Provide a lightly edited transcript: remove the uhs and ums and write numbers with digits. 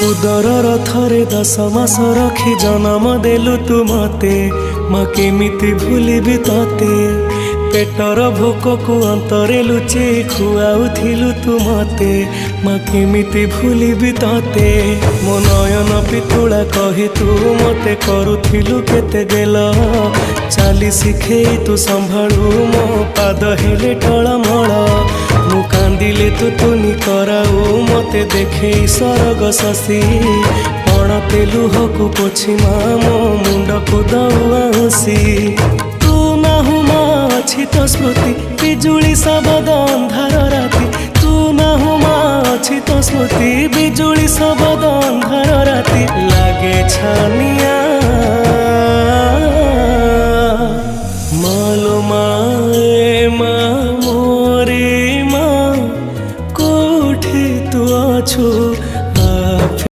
उदरर थरे 10 मास रखी जन्म देलु तू मते माँ केमिति भूलिबी तते पेटर भोक को अंतरे लुचे खुआउथिलु तू मते माँ केमिति भूलिबी तते मो नयन पितुला कही तू मते करुथिलु केते गेल चाली शिखेई तू संभाळु मो पाद हेले टळमळ मु कांदिले तू तुनी कराऊ मते देखे सरग शशि पणते लुहकु पोछि मो मुंड को दउसी तू नाहु मा अछि तो स्मृति बिजुली सबद अंधार राति तू नाहु मा अछि तो स्मृति बिजुली सबद अंधार राति लागे छानिया